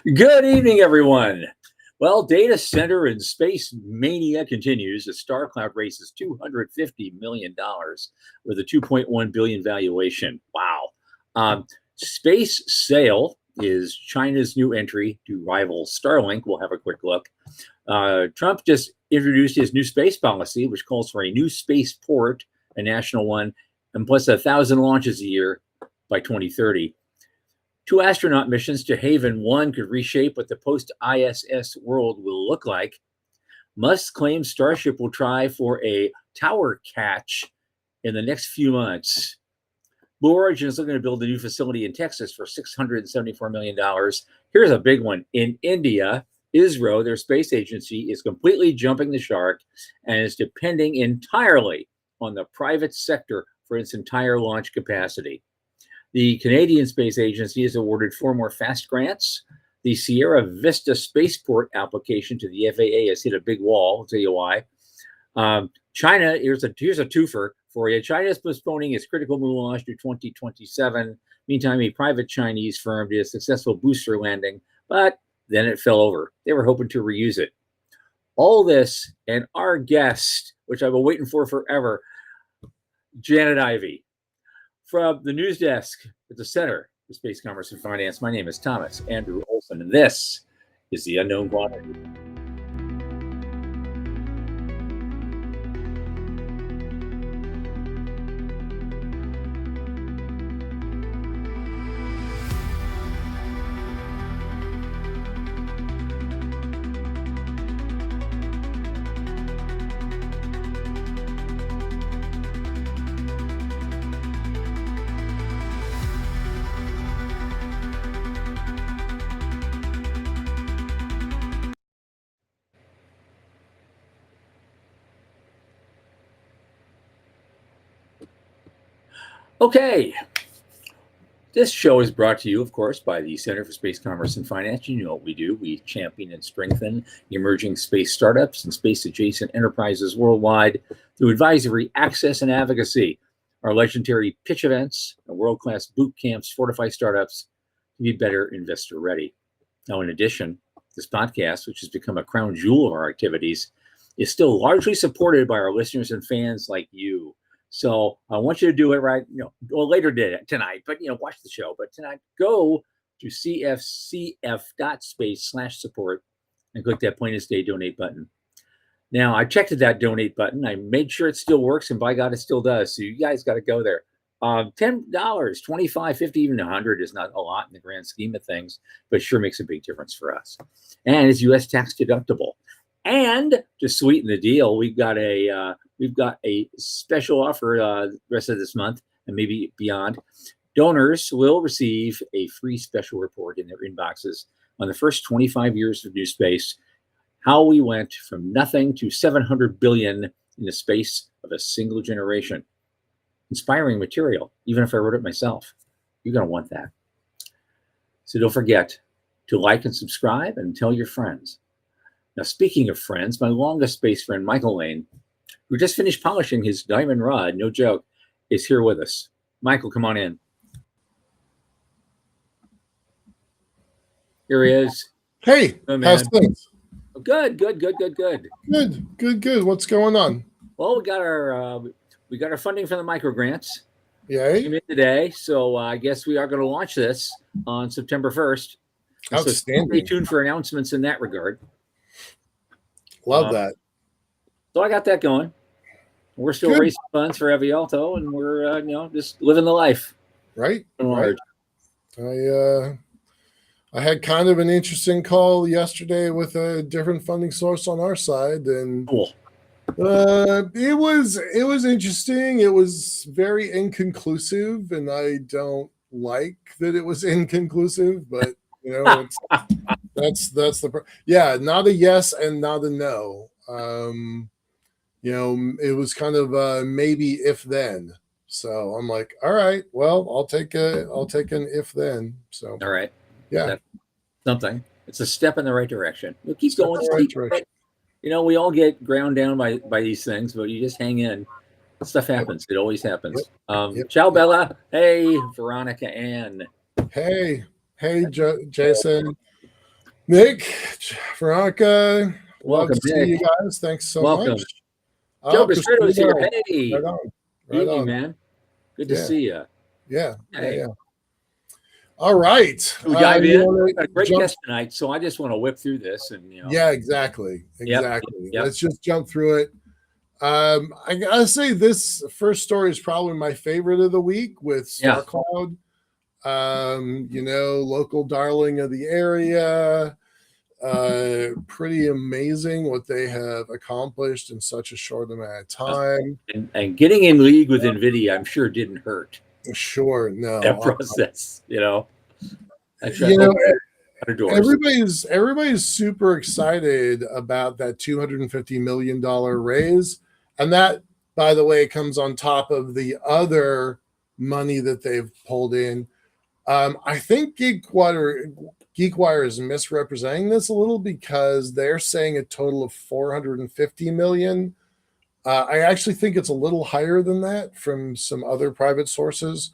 Good evening, everyone. Well, data center and space mania continues as StarCloud raises $250 million with a $2.1 billion valuation. Wow. Space Sail is China's new entry to rival Starlink. We'll have a quick look. Trump just introduced his new space policy, which calls for a new spaceport, a national one, and plus 1,000 launches a year by 2030. Two astronaut missions to Haven 1 could reshape what the post-ISS world will look like. Musk claims Starship will try for a tower catch in the next few months. Blue Origin is looking to build a new facility in Texas for $674 million. Here's a big one. In India, ISRO, their space agency, is completely jumping the shark and is depending entirely on the private sector for its entire launch capacity. The Canadian Space Agency has awarded 4 more FAST grants. The Sierra Vista Spaceport application to the FAA has hit a big wall. I'll tell you why. China, here's a twofer for you. China is postponing its critical moon launch to 2027. Meantime, a private Chinese firm did a successful booster landing, but then it fell over. They were hoping to reuse it. All this and our guest, which I've been waiting for forever, Janet Ivey. From the news desk at the Center for Space Commerce and Finance, my name is Thomas Andrew Olson, and this is The Unknown Quantity. Okay, this show is brought to you, of course, by the Center for Space Commerce and Finance. You know what we do. We champion and strengthen emerging space startups and space-adjacent enterprises worldwide through advisory, access, and advocacy. Our legendary pitch events and world-class boot camps fortify startups to be better investor-ready. Now, in addition, this podcast, which has become a crown jewel of our activities, is still largely supported by our listeners and fans like you. So I want you to do it right, later tonight, but, watch the show. But tonight, go to cfcf.space/support and click that plain as day donate button. Now, I checked that donate button. I made sure it still works, and by God, it still does. So you guys got to go there. $10, $25, $50, even $100 is not a lot in the grand scheme of things, but it sure makes a big difference for us. And it's U.S. tax deductible. And to sweeten the deal, we've got a special offer the rest of this month and maybe beyond. Donors will receive a free special report in their inboxes on the first 25 years of New Space, how we went from nothing to 700 billion in the space of a single generation. Inspiring material, even if I wrote it myself. You're going to want that. So don't forget to like and subscribe and tell your friends. Now, speaking of friends, my longest space friend, Michael Lane, who just finished polishing his diamond rod, no joke, is here with us. Michael, come on in. Here he is. Hey, oh, how's things? Good. What's going on? Well, we got our funding from the micro grants. Yay! Came in today, so I guess we are going to launch this on September 1st. Outstanding. So stay tuned for announcements in that regard. Love that. So I got that going. We're still raising funds for Ivey-Alto, and we're just living the life. Right. I had kind of an interesting call yesterday with a different funding source on our side, and cool. It was interesting. It was very inconclusive, and I don't like that it was inconclusive, but that's not a yes and not a no. It was kind of maybe if then. So I'm like, all right, well, I'll take an if then. So all right, yeah, that's something. It's a step in the right direction. We'll keep going. Direction. We all get ground down by these things, but you just hang in. Stuff happens. It always happens. Ciao, Bella. Hey, Veronica Ann. Hey, Jason. Nick, Veronica, love Welcome, to see Nick. you guys. Thanks so Welcome. much. Joe Oh, Bistritto's here. Christina, Hey, right on, right evening, on. man. Good to Yeah, see you. yeah, yeah, Hey, yeah. All right. should we dive You in? want We've got a to great jump? guest tonight, so I just want to whip through this and Yeah, exactly, yep, exactly. yep, Let's just jump through it. I gotta say, this first story is probably my favorite of the week with yeah. StarCloud. Local darling of the area. Pretty amazing what they have accomplished in such a short amount of time. And getting in league with NVIDIA, I'm sure didn't hurt Sure, that no, process. That you know, opened a lot of doors. everybody's super excited about that $250 million raise, and that, by the way, comes on top of the other money that they've pulled in. I think GeekWire is misrepresenting this a little because they're saying a total of 450 million. I actually think it's a little higher than that from some other private sources,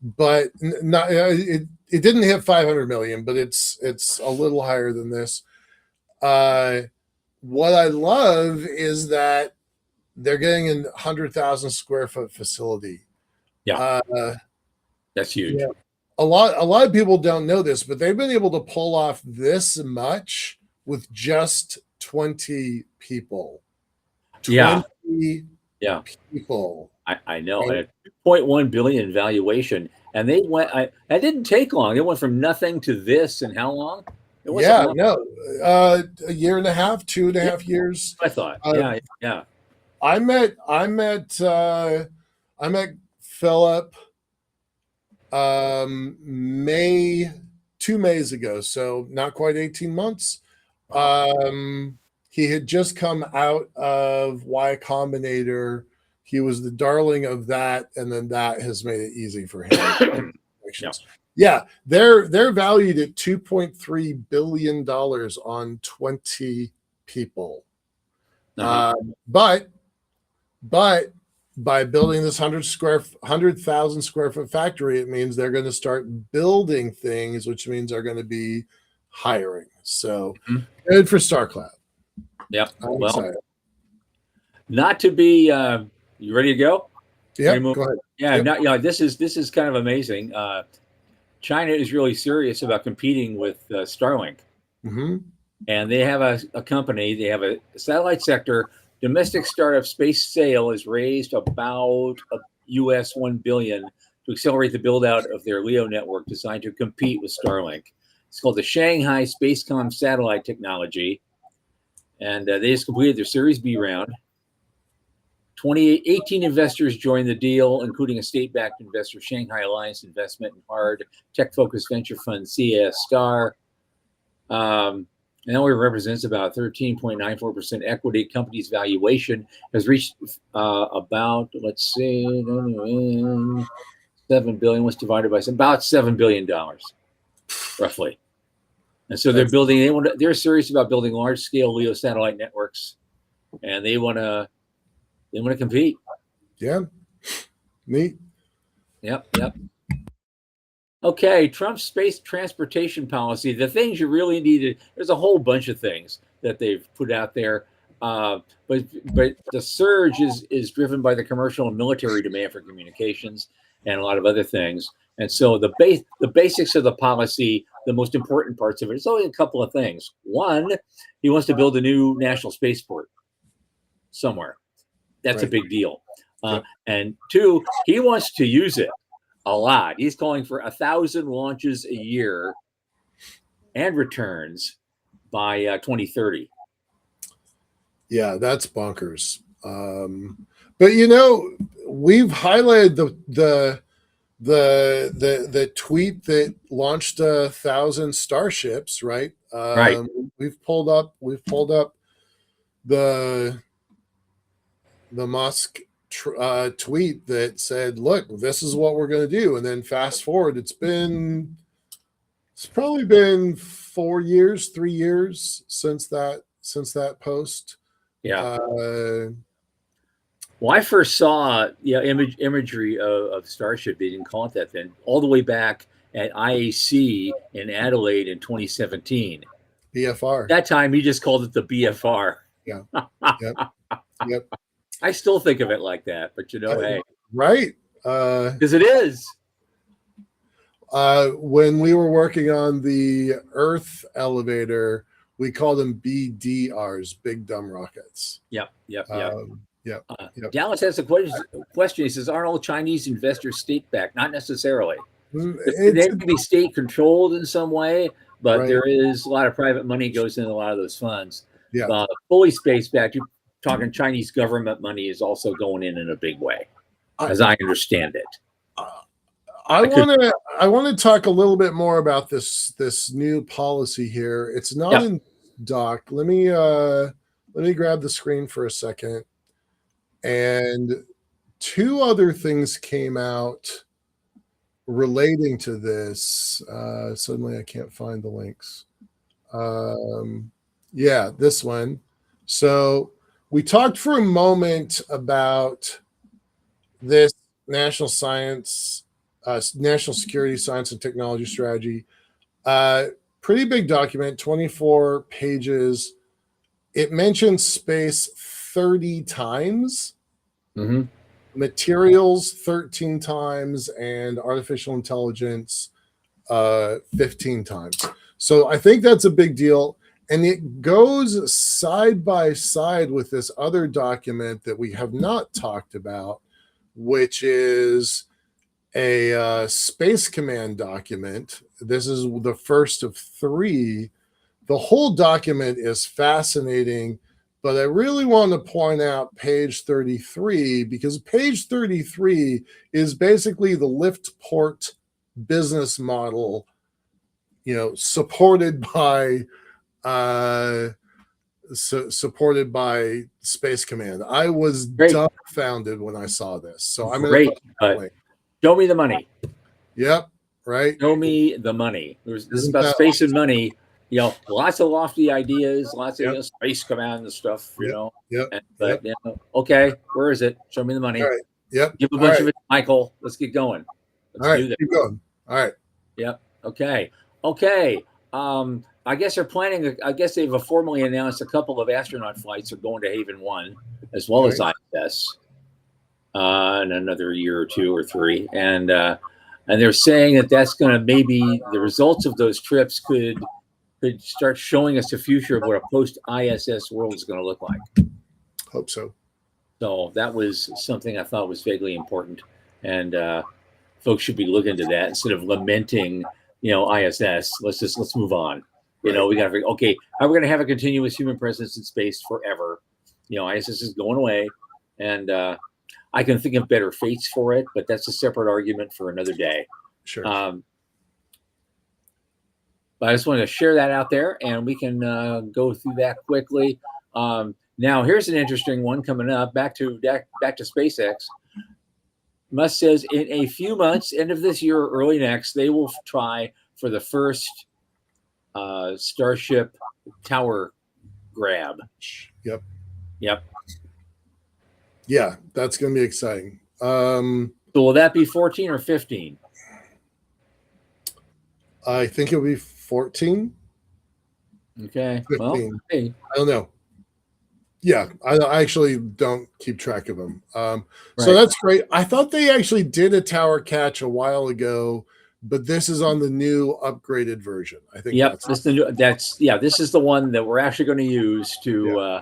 but not it didn't hit 500 million, but it's a little higher than this. What I love is that they're getting a 100,000 square foot facility. Yeah, Uh, that's huge. yeah, a lot of people don't know this, but they've been able to pull off this much with just 20 people. Yeah, 20 yeah. people. I know. And And a 2.1 billion valuation, and they went. That didn't take long. It went from nothing to this, and how long? It wasn't yeah, long. no, a year and a half, two and a Yeah, half years. I thought. Uh, Yeah, yeah. I met Philip May 2 Mays ago, so not quite 18 months. Wow. He had just come out of Y Combinator. He was the darling of that, and then that has made it easy for him. Yeah. Yeah, they're valued at $2.3 billion on 20 people. Uh-huh. But by building this 100,000 square foot factory, it means they're going to start building things, which means they're going to be hiring. So good for StarCloud. Yep. I'm Well, excited. not to be. You ready to go? Yep, go ahead. Yeah. Yep. Not. Yeah. This is kind of amazing. China is really serious about competing with Starlink, and they have a company. They have a satellite sector. Domestic startup Space Sail has raised about US $1 billion to accelerate the build out of their LEO network designed to compete with Starlink. It's called the Shanghai Spacecom Satellite Technology, and they just completed their Series B round. 18 investors joined the deal, including a state-backed investor, Shanghai Alliance Investment and hard tech-focused venture fund CAS Star. And that only represents about 13.94% equity. Company's valuation has reached about, let's see, 7 billion was divided by about $7 billion, roughly. And so they're serious about building large-scale LEO satellite networks, and they want to compete. Yeah. Neat. Yep. Okay, Trump's space transportation policy, the things you really needed, there's a whole bunch of things that they've put out there. But the surge is driven by the commercial and military demand for communications and a lot of other things. And so the basics of the policy, the most important parts of it, it's only a couple of things. One, he wants to build a new national spaceport somewhere. That's a big deal. And two, he wants to use it a lot. He's calling for 1,000 launches a year and returns by 2030. Yeah, that's bonkers. But we've highlighted the tweet that launched 1,000 starships, right? Right. We've pulled up the Musk tweet that said, "Look, this is what we're going to do." And then fast forward, it's probably been 3 years since that post. Yeah. Well, I first saw imagery of Starship. They didn't call it that then. All the way back at IAC in Adelaide in 2017. BFR. That time he just called it the BFR. Yeah. Yep. Yep. I still think of it like that, but hey, right. Because it is. When we were working on the Earth elevator, we called them BDRs, big dumb rockets. Yep. Yep. Dallas has a question. He says, "Aren't all Chinese investors state-backed?" Not necessarily. They can be state-controlled in some way, but there is a lot of private money goes into a lot of those funds. Yeah. Fully space-backed, you're talking Chinese government money is also going in a big way, as I understand it. I want to talk a little bit more about this new policy here. It's not in doc. Let me grab the screen for a second. And two other things came out relating to this. Suddenly I can't find the links. Yeah, this one. So we talked for a moment about this national security, science, and technology strategy. Pretty big document, 24 pages. It mentions space 30 times, materials 13 times, and artificial intelligence 15 times. So I think that's a big deal. And it goes side by side with this other document that we have not talked about, which is a Space Command document. This is the first of three. The whole document is fascinating, but I really want to point out page 33, because page 33 is basically the lift port business model, supported by Space Command. I was dumbfounded when I saw this. So I'm going to show me the money. Yep. Right. Show me the money. This is about space and money. Lots of lofty ideas, lots of Space Command and stuff. Okay, where is it? Show me the money. All right. Yep. Give a bunch of it, Michael. Let's get going. Let's do this. Keep going. All right. Yep. Okay. I guess they're planning. I guess they've formally announced a couple of astronaut flights are going to Haven 1, as well as ISS, in another year or two or three, and they're saying that that's going to maybe the results of those trips could start showing us the future of what a post-ISS world is going to look like. Hope so. So that was something I thought was vaguely important, and folks should be looking to that instead of lamenting, ISS. Let's move on. We got to figure, okay, how are we going to have a continuous human presence in space forever? ISS is going away, and I can think of better fates for it, but that's a separate argument for another day. Sure. But I just wanted to share that out there, and we can go through that quickly. Now, here's an interesting one coming up. Back to SpaceX. Musk says in a few months, end of this year or early next, they will try for the first Starship tower grab. Yep. Yeah, that's going to be exciting. So will that be 14 or 15? I think it'll be 14. Okay. 15. Well, hey. I don't know. Yeah, I actually don't keep track of them. So that's great. I thought they actually did a tower catch a while ago, but this is on the new upgraded version. I think. Yep, this is the one that we're actually going to use to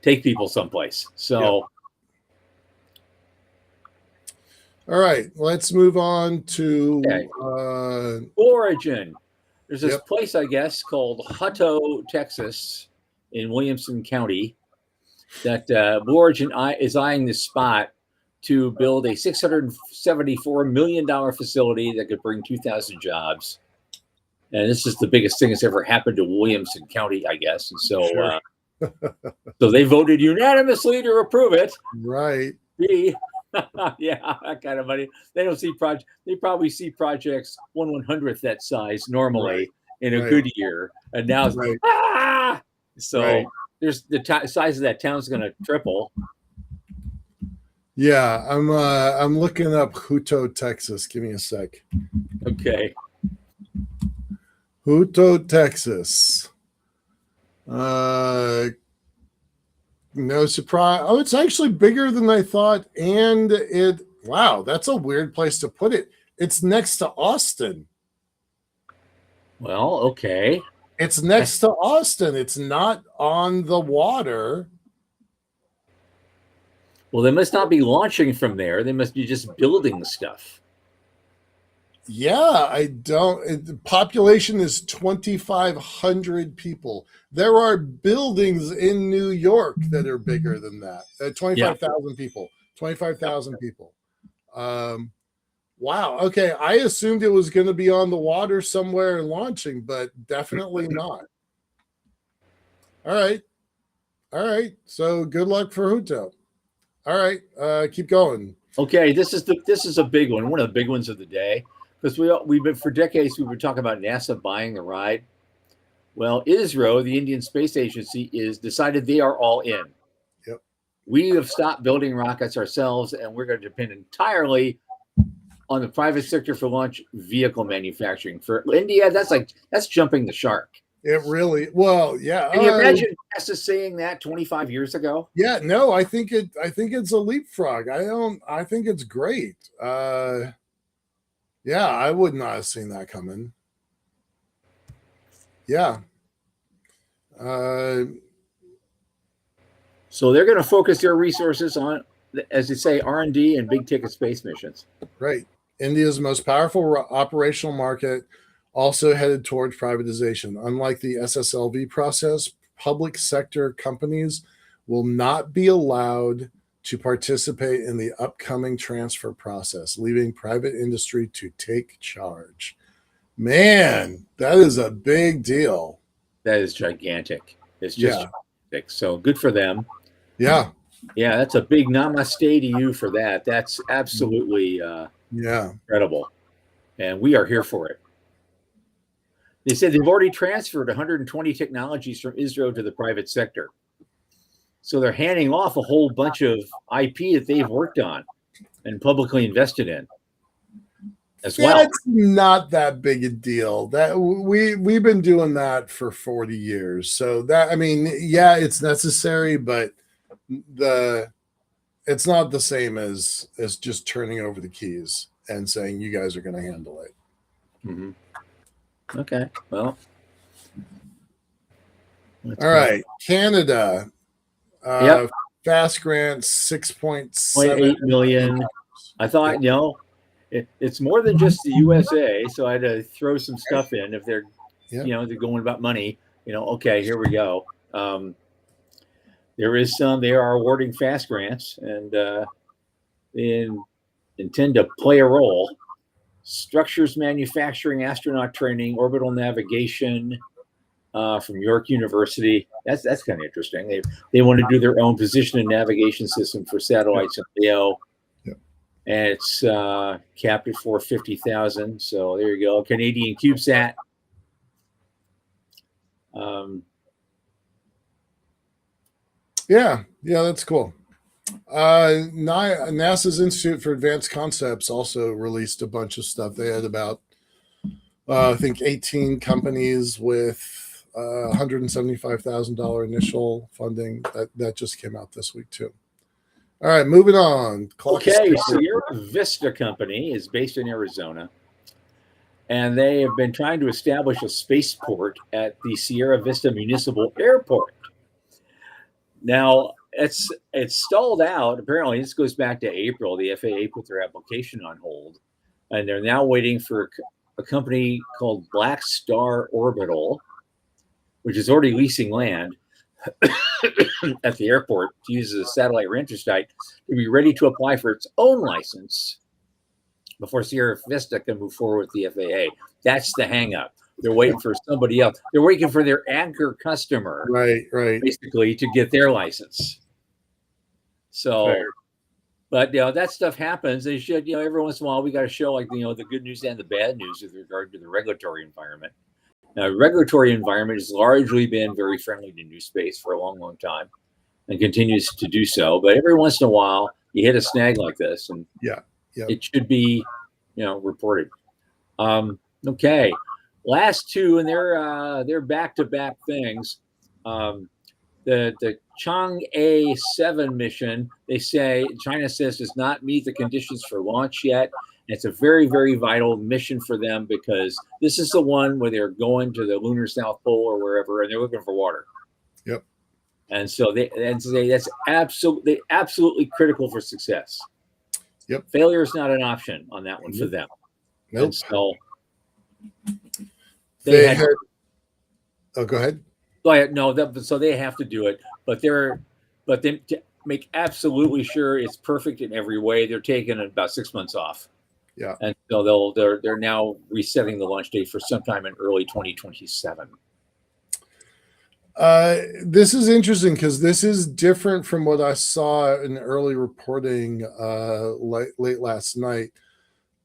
take people someplace. So. All right, let's move on to Origin. There's this place, I guess, called Hutto, Texas, in Williamson County, that Blue Origin is eyeing this spot to build a $674 million facility that could bring 2,000 jobs. And this is the biggest thing that's ever happened to Williamson County, I guess. And so, so they voted unanimously to approve it. Right. Yeah, that kind of money. They don't see projects. They probably see projects 1/100th that size normally in a good year, and now it's so there's the size of that town's going to triple. Yeah, I'm looking up Hutto, Texas. Give me a sec. Okay. Hutto, Texas. No surprise. Oh, it's actually bigger than I thought. And wow, that's a weird place to put it. It's next to Austin. Well, okay. It's next to Austin. It's not on the water. Well, they must not be launching from there. They must be just building stuff. Yeah, I don't. The population is 2,500 people. There are buildings in New York that are bigger than that. 25,000 people. 25,000 people. Wow. Okay. I assumed it was going to be on the water somewhere and launching, but definitely not. All right. All right. So good luck for Hutto. All right. Keep going. Okay, this is a big one of the big ones of the day, because we've been, for decades, we've been talking about NASA buying the ride. Well, ISRO, the Indian Space Agency, is decided they are all in. Yep. We have stopped building rockets ourselves, and we're going to depend entirely on the private sector for launch vehicle manufacturing. For India, that's jumping the shark. It really, well, yeah. Can you imagine NASA saying that 25 years ago? Yeah, no, I think it's a leapfrog. I think it's great. Yeah, I would not have seen that coming. Yeah. So they're going to focus their resources on, as they say, R&D and big ticket space missions. Right. India's most powerful operational market, also headed towards privatization. Unlike the SSLV process, public sector companies will not be allowed to participate in the upcoming transfer process, leaving private industry to take charge. Man, that is a big deal. That is gigantic. It's just gigantic. So good for them. Yeah. Yeah, that's a big namaste to you for that. That's absolutely incredible. And we are here for it. They said they've already transferred 120 technologies from ISRO to the private sector. So they're handing off a whole bunch of IP that they've worked on and publicly invested in as well. That's not that big a deal. That we've been doing that for 40 years. So that, I mean, yeah, it's necessary, but it's not the same as just turning over the keys and saying you guys are going to handle it. Mm-hmm. Okay. Well. All right. Canada. Fast grants 6.8 million. I thought, it's more than just the USA, so I had to throw some stuff in if they're, they're going about money. Okay, here we go. There is some. They are awarding fast grants, and they intend to play a role. Structures manufacturing, astronaut training, orbital navigation from York University. That's kind of interesting. They want to do their own position and navigation system for satellites in LEO. And it's capped at $450,000. So there you go. Canadian CubeSat. Yeah, that's cool. NASA's Institute for Advanced Concepts also released a bunch of stuff. They had about, I think, 18 companies with $175,000 initial funding. That just came out this week too. All right, moving on. Sierra Vista Company is based in Arizona, and they have been trying to establish a spaceport at the Sierra Vista Municipal Airport. Now, it's stalled out. Apparently, this goes back to April. The FAA put their application on hold, and they're now waiting for a company called Black Star Orbital, which is already leasing land at the airport to use as a satellite reentry site, to be ready to apply for its own license before Sierra Vista can move forward with the FAA. That's the hangup. They're waiting for somebody else. They're waiting for their anchor customer, right, basically, to get their license. So, but that stuff happens. They should, every once in a while, we got to show the good news and the bad news with regard to the regulatory environment. Now, regulatory environment has largely been very friendly to new space for a long, long time, and continues to do so. But every once in a while, you hit a snag like this, and it should be, reported. Okay, last two, and they're back-to-back things. The Chang'e 7 mission, they say China says does not meet the conditions for launch yet. It's a very, very vital mission for them because this is the one where they're going to the lunar South Pole or wherever, and they're looking for water. Yep. And so that's absolutely critical for success. Yep. Failure is not an option on that one for them. Nope. And so they had. Oh, go ahead. So they have to do it, but then to make absolutely sure it's perfect in every way, they're taking about 6 months off. Yeah. And so they're now resetting the launch date for sometime in early 2027. This is interesting because this is different from what I saw in early reporting late last night.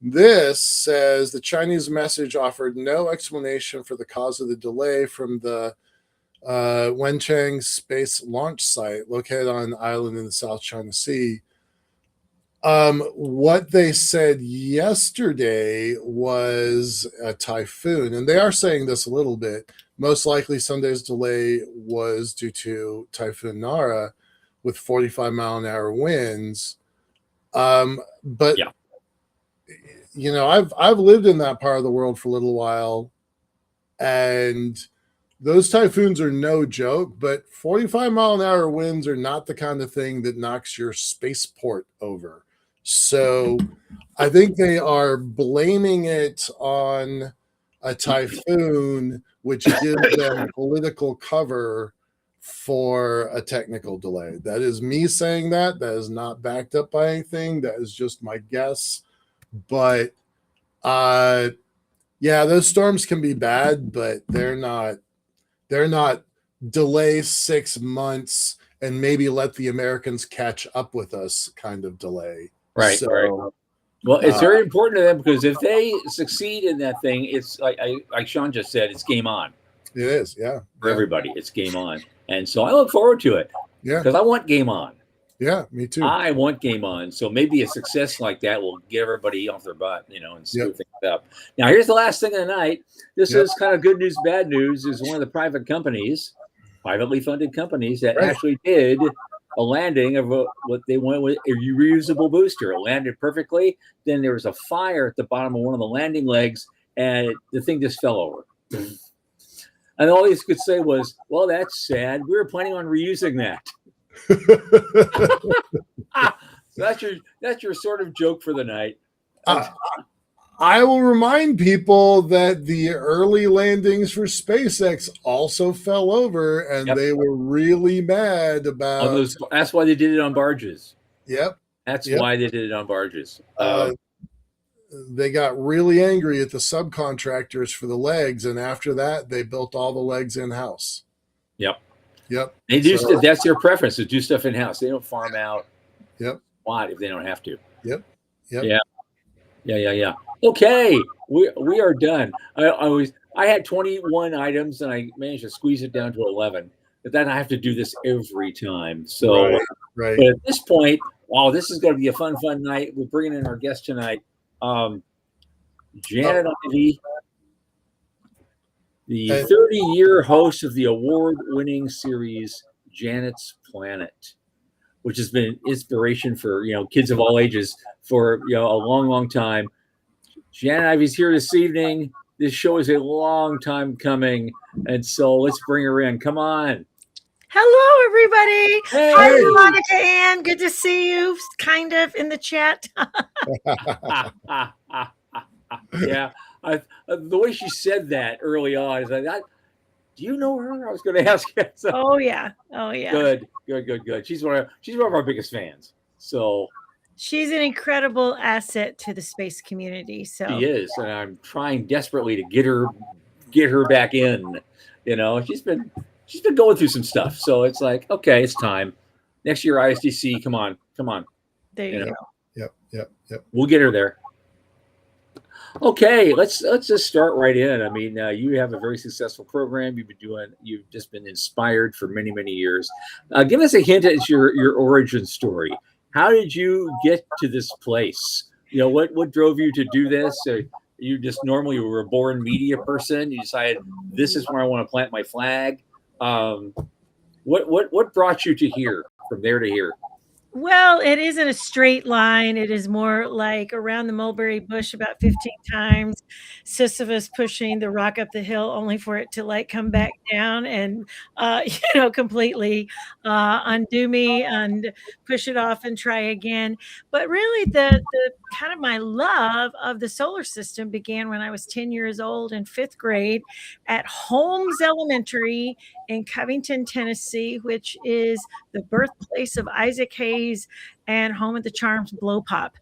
This says the Chinese message offered no explanation for the cause of the delay from the Wenchang Space Launch Site located on an island in the South China Sea. What they said yesterday was a typhoon, and they are saying this a little bit. Most likely Sunday's delay was due to Typhoon Nara with 45-mile-an-hour winds. But yeah. You know, I've lived in that part of the world for a little while, and those typhoons are no joke, but 45-mile-an-hour winds are not the kind of thing that knocks your spaceport over. So I think they are blaming it on a typhoon, which gives them political cover for a technical delay. That is me saying that. That is not backed up by anything. That is just my guess. But yeah, those storms can be bad, but they're not delay 6 months and maybe let the Americans catch up with us kind of delay. Right. Well, it's very important to them because if they succeed in that thing, it's like Sean just said, it's game on. It is, yeah. For everybody, it's game on. And so I look forward to it. Yeah. Because I want game on. Yeah, me too. I want game on. So maybe a success like that will get everybody off their butt, and smooth things up. Now, here's the last thing of the night. This is kind of good news, bad news. Is one of the privately funded companies that actually did a landing of what they went with a reusable booster. It landed perfectly. Then there was a fire at the bottom of one of the landing legs, and the thing just fell over. And all he could say was, "Well, that's sad. We were planning on reusing that." So that's your sort of joke for the night. I will remind people that the early landings for SpaceX also fell over, and they were really mad about. That's why they did it on barges. Yep. That's why they did it on barges. They got really angry at the subcontractors for the legs, and after that, they built all the legs in-house. Yep. They do. That's their preference to do stuff in-house. They don't farm out. Yep. Why if they don't have to? Yep. Yeah. Okay, we are done. I had 21 items and I managed to squeeze it down to 11. But then I have to do this every time. So, right. But at this point, this is going to be a fun night. We're bringing in our guest tonight, Janet Ivey, the 30-year host of the award-winning series Janet's Planet, which has been an inspiration for kids of all ages for a long time. Janet Ivey's here this evening. This show is a long time coming, and so let's bring her in. Come on. Hello, everybody. Hey. Hi, Monica Ann. Good to see you. Kind of in the chat. Yeah. The way she said that early on is like, do you know her? I was going to ask you. So, Oh yeah. Good. She's one of our biggest fans. So she's an incredible asset to the space community. So she is, and I'm trying desperately to get her back in. She's been going through some stuff. So it's like, okay, it's time. Next year ISDC, come on. There you go. Yep. We'll get her there. Okay, let's just start right in. I mean, you have a very successful program. You've just been inspired for many, many years. Give us a hint at your origin story. How did you get to this place? What drove you to do this? You just normally were a born media person. You decided this is where I want to plant my flag. Um, what brought you to here, from there to here? Well, it isn't a straight line. It is more like around the mulberry bush about 15 times, Sisyphus pushing the rock up the hill only for it to like come back down and, completely undo me and push it off and try again. But really, the kind of my love of the solar system began when I was 10 years old in fifth grade at Holmes Elementary in Covington, Tennessee, which is the birthplace of Isaac Hayes and home of the Charms Blow Pop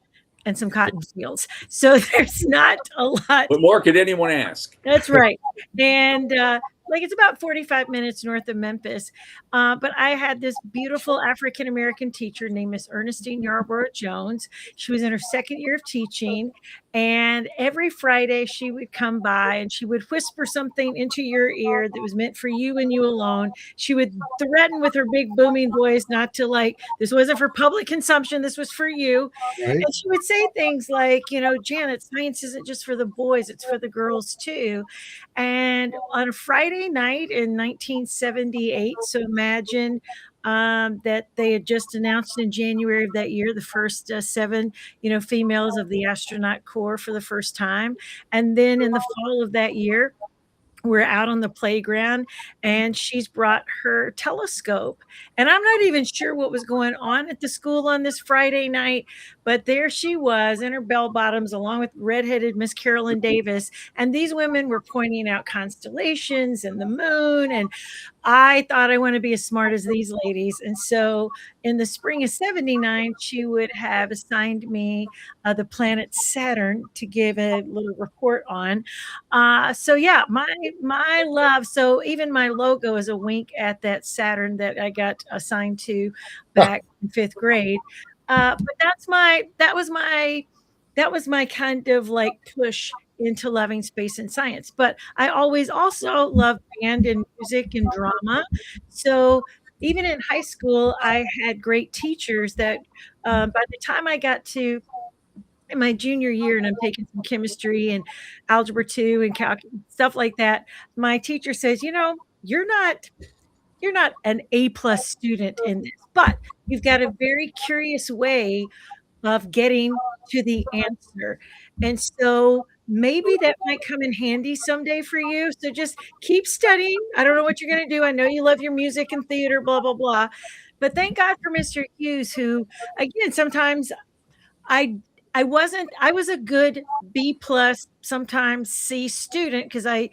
and some cotton fields. So there's not a lot. What more could anyone ask? That's right. And like it's about 45 minutes north of Memphis. But I had this beautiful African American teacher named Miss Ernestine Yarborough Jones. She was in her second year of teaching. And every Friday she would come by and she would whisper something into your ear that was meant for you and you alone. She would threaten with her big booming voice not to like, this wasn't for public consumption, this was for you. Right? And she would say things like, Janet, science isn't just for the boys, it's for the girls too. And on a Friday night in 1978, so imagine that they had just announced in January of that year the first seven, females of the astronaut corps for the first time. And then in the fall of that year, we're out on the playground and she's brought her telescope. And I'm not even sure what was going on at the school on this Friday night, but there she was in her bell bottoms along with redheaded Miss Carolyn Davis. And these women were pointing out constellations and the moon. And I thought I want to be as smart as these ladies. And so in the spring of 79, she would have assigned me the planet Saturn to give a little report on. So yeah, my love. So even my logo is a wink at that Saturn that I got assigned to back in fifth grade. But that was my kind of like push into loving space and science. But I always also loved band and music and drama. So even in high school, I had great teachers that by the time I got to in my junior year and I'm taking some chemistry and algebra 2 and stuff like that, my teacher says, you're not an A+ student in this, but you've got a very curious way of getting to the answer. And so maybe that might come in handy someday for you. So just keep studying. I don't know what you're going to do. I know you love your music and theater, blah, blah, blah. But thank God for Mr. Hughes, who, again, sometimes I I was a good B+, sometimes C student because I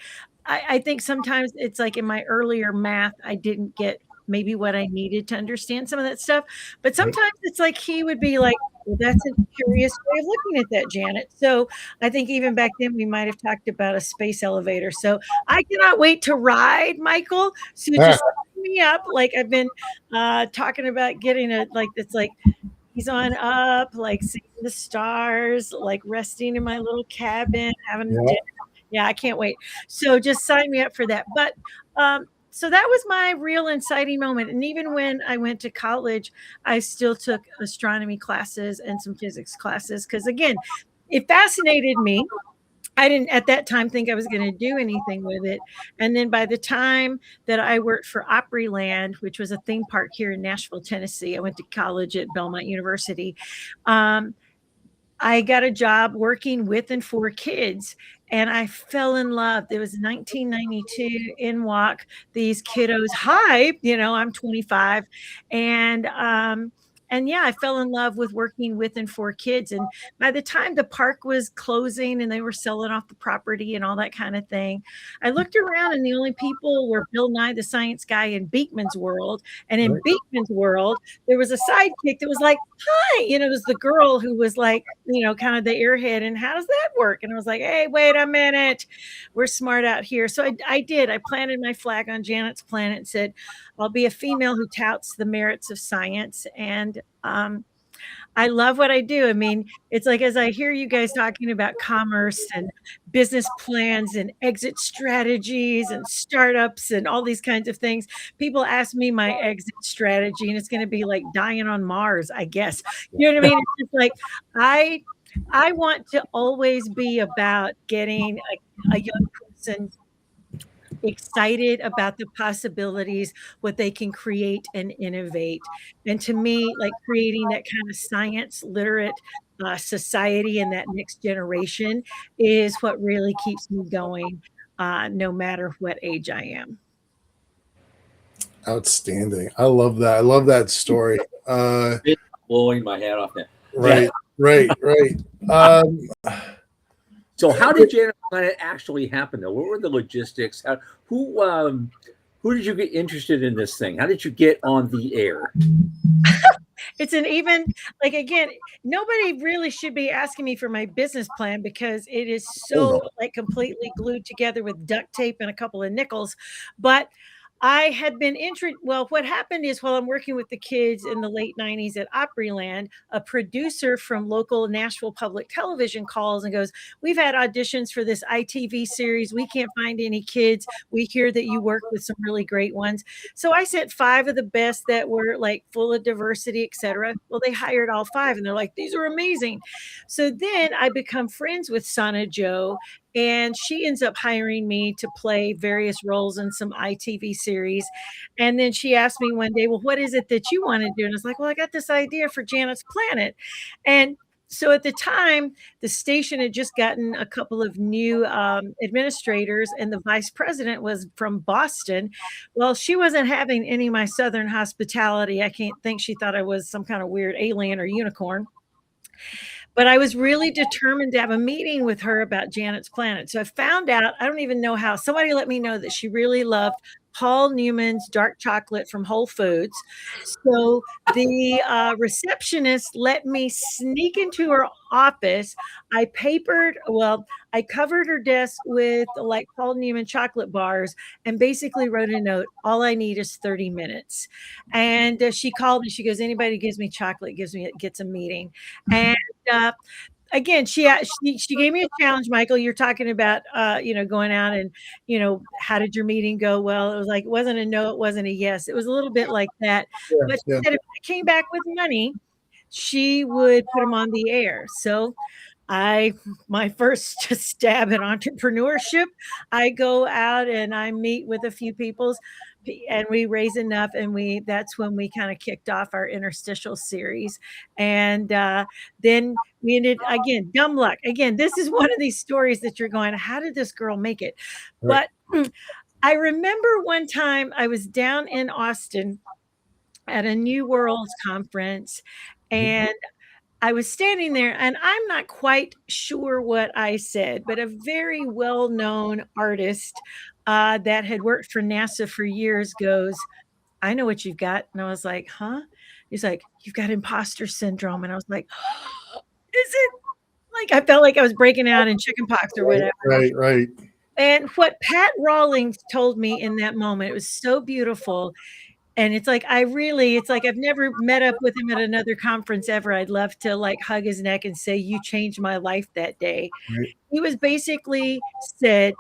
think sometimes it's like in my earlier math, I didn't get maybe what I needed to understand some of that stuff. But sometimes it's like he would be like, well, that's a curious way of looking at that, Janet. So I think even back then we might have talked about a space elevator. So I cannot wait to ride, Michael. So just sign me up. Like I've been talking about getting a like it's like he's on up, like seeing the stars, like resting in my little cabin, having dinner. Yeah, I can't wait. So just sign me up for that. But so that was my real inciting moment. And even when I went to college, I still took astronomy classes and some physics classes because, again, it fascinated me. I didn't at that time think I was going to do anything with it. And then by the time that I worked for Opryland, which was a theme park here in Nashville, Tennessee, I went to college at Belmont University. I got a job working with and for kids, and I fell in love. It was 1992 in walk these kiddos. Hi, I'm 25, and yeah, I fell in love with working with and for kids. And by the time the park was closing and they were selling off the property and all that kind of thing, I looked around and the only people were Bill Nye the Science Guy in Beekman's World. And in Beekman's World, there was a sidekick that was like, hi, it was the girl who was like, kind of the airhead. And how does that work? And I was like, hey, wait a minute. We're smart out here. So I did. I planted my flag on Janet's planet and said, I'll be a female who touts the merits of science. And I love what I do. I mean, it's like as I hear you guys talking about commerce and business plans and exit strategies and startups and all these kinds of things, people ask me my exit strategy, and it's going to be like dying on Mars, I guess. You know what I mean? It's just like I want to always be about getting a young person excited about the possibilities, what they can create and innovate. And to me, like creating that kind of science literate society and that next generation is what really keeps me going, no matter what age I am. Outstanding. I love that. I love that story. It's blowing my hat off now. Right, Yeah. right. Um, So how did Janet Planet actually happen though? What were the logistics? Who did you get interested in this thing? How did you get on the air? It's an even like again, nobody really should be asking me for my business plan because it is oh so no. like completely glued together with duct tape and a couple of nickels. But I had been well, what happened is while I'm working with the kids in the late 90s at Opryland, a producer from local Nashville Public Television calls and goes, "We've had auditions for this ITV series. We can't find any kids. We hear that you work with some really great ones." So I sent 5 of the best that were like full of diversity, etc. Well, they hired all 5 and they're like, "These are amazing." So then I become friends with Sana Joe and she ends up hiring me to play various roles in some ITV series. And then she asked me one day, "Well, what is it that you want to do?" And I was like, "Well, I got this idea for Janet's Planet." And so at the time, the station had just gotten a couple of new administrators, and the vice president was from Boston. Well, she wasn't having any of my Southern hospitality. I can't think she thought I was some kind of weird alien or unicorn. But I was really determined to have a meeting with her about Janet's Planet. So I found out, I don't even know how, somebody let me know that she really loved Paul Newman's dark chocolate from Whole Foods. So the receptionist let me sneak into her office. I covered her desk with like Paul Newman chocolate bars and basically wrote a note. All I need is 30 minutes. And she called and she goes, "Anybody who gives me chocolate gets a meeting." And uh, again, she gave me a challenge, Michael. You're talking about going out and how did your meeting go? Well, it was like it wasn't a no, it wasn't a yes. It was a little bit like that. Yeah, But she yeah. said if I came back with money, she would put them on the air. So I my first stab at entrepreneurship, I go out and I meet with a few people and we raise enough and we that's when we kind of kicked off our interstitial series. And then we ended again, dumb luck. Again, this is one of these stories that you're going, how did this girl make it? Right. But I remember one time I was down in Austin at a New Worlds conference and I was standing there and I'm not quite sure what I said, but a very well known artist that had worked for NASA for years goes, "I know what you've got." And I was like, "Huh?" He's like, "You've got imposter syndrome." And I was like, "Is it?" Like I felt like I was breaking out in chickenpox or whatever. Right. And what Pat Rawlings told me in that moment, it was so beautiful. And it's like, it's like I've never met up with him at another conference ever. I'd love to like hug his neck and say, "You changed my life that day." Right. He was basically said,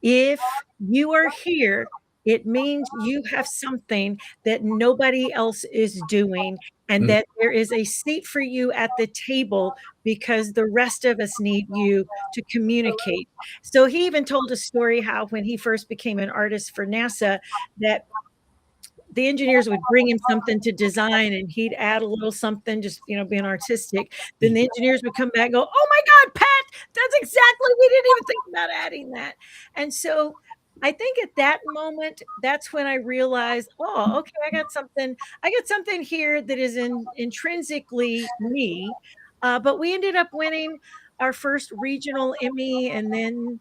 "If you are here, it means you have something that nobody else is doing, and Mm. that there is a seat for you at the table because the rest of us need you to communicate." So he even told a story how when he first became an artist for NASA, that the engineers would bring him something to design and he'd add a little something, just being artistic. Then the engineers would come back and go, "Oh my God, Pat, that's exactly, we didn't even think about adding that." And so I think at that moment, that's when I realized, oh, okay, I got something here that is intrinsically me. But we ended up winning our first regional Emmy, and then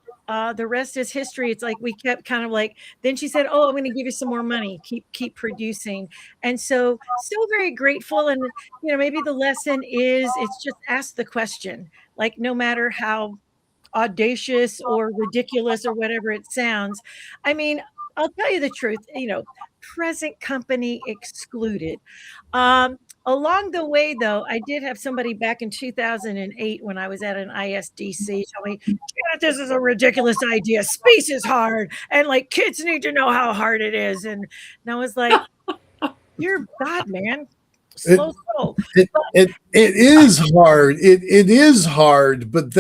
the rest is history. It's like we kept kind of like, then she said, "Oh, I'm going to give you some more money. Keep producing." And so still very grateful. And maybe the lesson is it's just ask the question. Like no matter how audacious or ridiculous or whatever it sounds. I mean, I'll tell you the truth, present company excluded. Along the way, though, I did have somebody back in 2008 when I was at an ISDC tell me, "Janet, this is a ridiculous idea. Space is hard, and like kids need to know how hard it is." And I was like, "Dear God, man, It, slow. it is hard. It is hard, but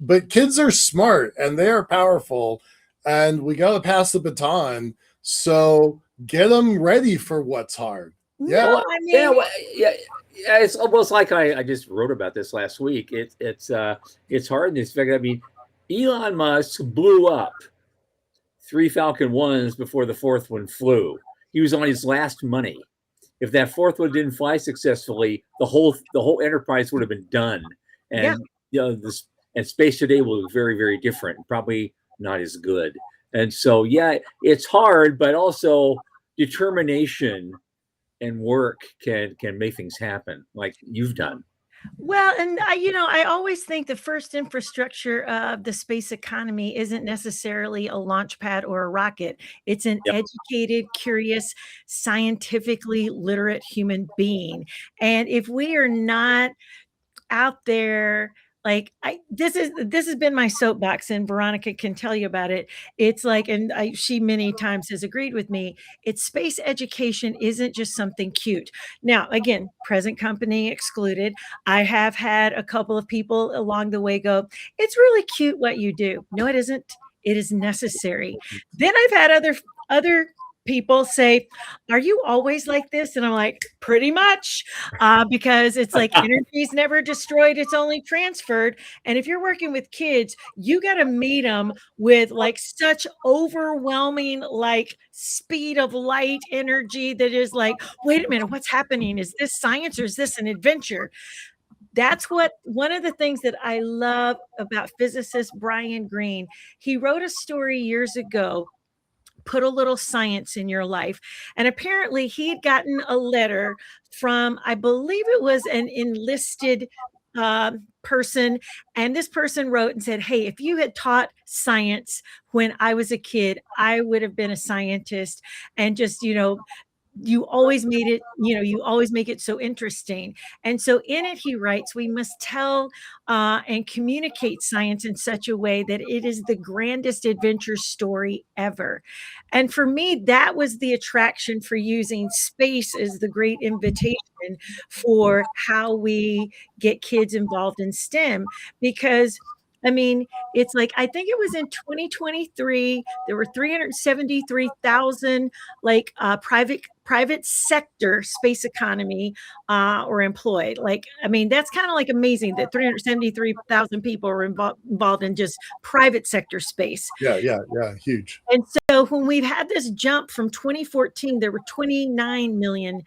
but kids are smart and they are powerful, and we got to pass the baton. So get them ready for what's hard. Yeah. No, Well, I yeah, mean, well, yeah, yeah. It's almost like I just wrote about this last week. It's hard in this fact. I mean, Elon Musk blew up 3 Falcon 1s before the fourth one flew. He was on his last money. If that fourth one didn't fly successfully, the whole enterprise would have been done. yeah. And this and space today will look very, very different. Probably not as good. And so, yeah, it's hard, but also determination and work can make things happen, like you've done. Well, and I always think the first infrastructure of the space economy isn't necessarily a launch pad or a rocket. It's an Yep. educated, curious, scientifically literate human being. And if we are not out there, like, this has been my soapbox, and Veronica can tell you about it. It's like, and she many times has agreed with me, it's space education isn't just something cute. Now, again, present company excluded, I have had a couple of people along the way go, it's really cute what you do. No, it isn't. It is necessary. Then I've had other people say, are you always like this? And I'm like, pretty much, because it's like energy is never destroyed, it's only transferred. And if you're working with kids, you got to meet them with like such overwhelming, like speed of light energy that is like, wait a minute, what's happening? Is this science or is this an adventure? That's what one of the things that I love about physicist Brian Greene. He wrote a story years ago, put a little science in your life. And apparently he had gotten a letter from, I believe it was an enlisted person. And this person wrote and said, hey, if you had taught science when I was a kid, I would have been a scientist. And just, you always made it, you always make it so interesting. And so in it, he writes, we must tell and communicate science in such a way that it is the grandest adventure story ever. And for me, that was the attraction for using space as the great invitation for how we get kids involved in STEM. Because I mean, it's like, I think it was in 2023, there were 373,000 like private sector space economy or employed. Like, I mean, that's kind of like amazing that 373,000 people are involved in just private sector space. Yeah. Huge. And so when we've had this jump from 2014, there were 29 million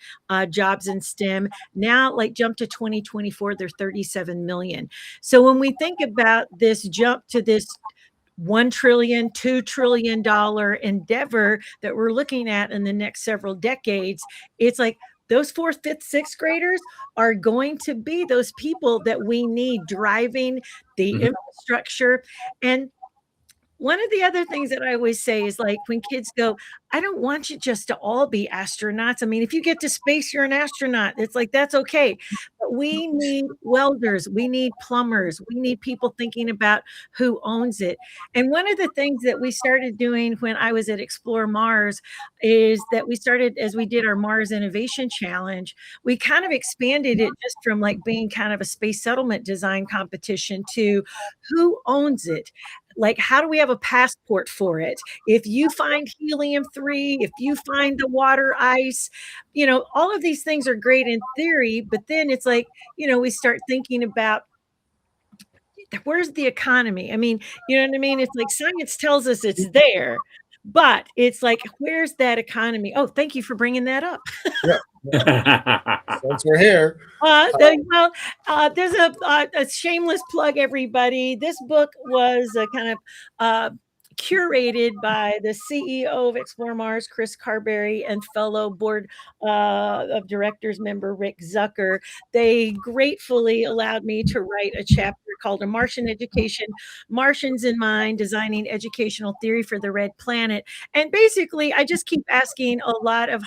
jobs in STEM. Now, like, jump to 2024, there's 37 million. So when we think about this jump to this $1 trillion, $2 trillion endeavor that we're looking at in the next several decades, it's like those fourth, fifth, sixth graders are going to be those people that we need driving the infrastructure. And one of the other things that I always say is, like, when kids go, I don't want you just to all be astronauts. I mean, if you get to space, you're an astronaut. It's like, that's okay. But we need welders. We need plumbers. We need people thinking about who owns it. And one of the things that we started doing when I was at Explore Mars is that we started, as we did our Mars Innovation Challenge, we kind of expanded it just from like being kind of a space settlement design competition to who owns it. Like, how do we have a passport for it? If you find helium-3, if you find the water ice, all of these things are great in theory, but then it's like, we start thinking about, where's the economy? I mean, you know what I mean? It's like science tells us it's there, but it's like, where's that economy? Oh, thank you for bringing that up. Since we're here. There's a shameless plug, everybody. This book was kind of curated by the CEO of Explore Mars, Chris Carberry, and fellow board of directors member Rick Zucker. They gratefully allowed me to write a chapter called A Martian Education, Martians in Mind, Designing Educational Theory for the Red Planet. And basically, I just keep asking a lot of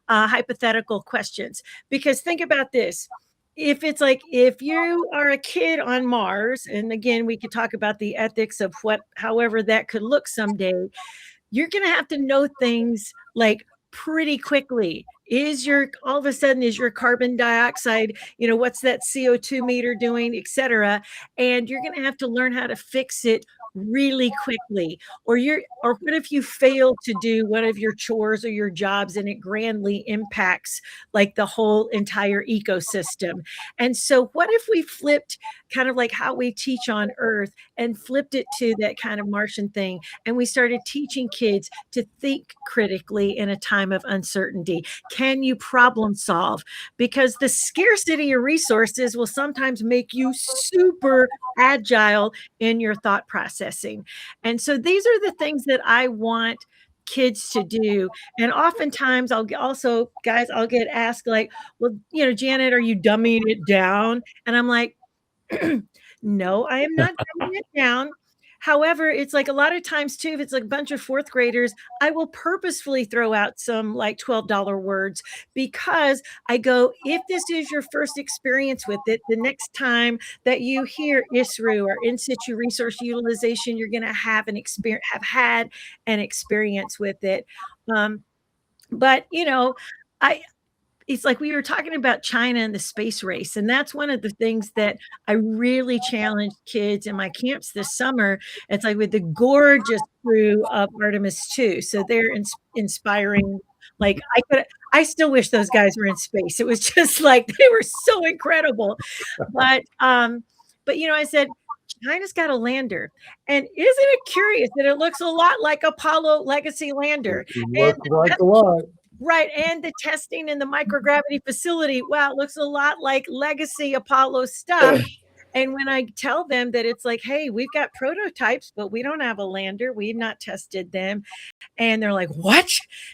hypothetical questions, because think about this. If it's like, if you are a kid on Mars, and again, we could talk about the ethics of however that could look someday, you're going to have to know things like pretty quickly. all of a sudden is your carbon dioxide, what's that CO2 meter doing, etc. And you're going to have to learn how to fix it really quickly. Or what if you fail to do one of your chores or your jobs and it grandly impacts like the whole entire ecosystem? And so what if we flipped kind of like how we teach on Earth and flipped it to that kind of Martian thing, and we started teaching kids to think critically in a time of uncertainty? Can you problem solve? Because the scarcity of resources will sometimes make you super agile in your thought processing. And so these are the things that I want kids to do. And oftentimes I'll get asked like, well, Janet, are you dumbing it down? And I'm like, no, I am not dumbing it down. However, it's like a lot of times too, if it's like a bunch of fourth graders, I will purposefully throw out some like $12 words, because I go, if this is your first experience with it, the next time that you hear ISRU or in situ resource utilization, you're going to have had an experience with it. But it's like we were talking about China and the space race. And that's one of the things that I really challenged kids in my camps this summer. It's like with the gorgeous crew of Artemis 2. So they're inspiring. Like I still wish those guys were in space. It was just like, they were so incredible. But I said, China's got a lander. And isn't it curious that it looks a lot like Apollo Legacy lander? It looks like a lot. Right. And the testing in the microgravity facility, wow, it looks a lot like legacy Apollo stuff. And when I tell them that it's like, hey, we've got prototypes, but we don't have a lander, we've not tested them. And they're like, what?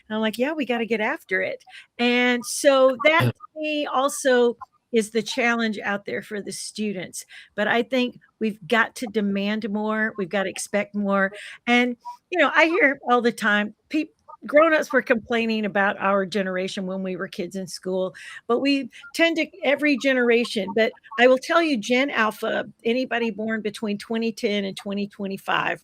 And I'm like, yeah, we got to get after it. And so that to me also is the challenge out there for the students. But I think we've got to demand more. We've got to expect more. And, I hear all the time, grown-ups were complaining about our generation when we were kids in school, but we tend to every generation. But I will tell you, Gen Alpha, anybody born between 2010 and 2025,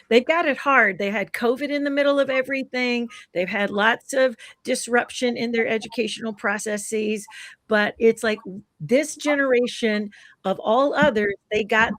they've got it hard. They had COVID in the middle of everything. They've had lots of disruption in their educational processes. But it's like this generation of all others, they got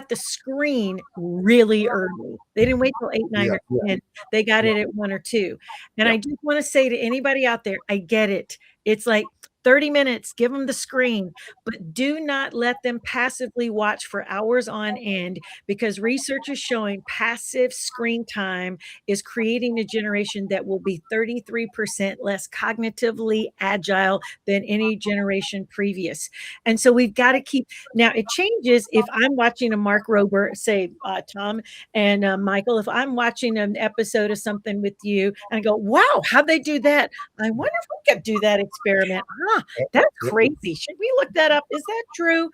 the screen really early. They didn't wait till 8, 9, or 10. They got it at 1 or 2. And I just want to say to anybody out there, I get it. It's like 30 minutes, give them the screen, but do not let them passively watch for hours on end, because research is showing passive screen time is creating a generation that will be 33% less cognitively agile than any generation previous. And so we've got to now it changes if I'm watching a Mark Rober, say Tom and Michael, if I'm watching an episode of something with you and I go, wow, how'd they do that? I wonder if we could do that experiment. That's crazy. Should we look that up? Is that true?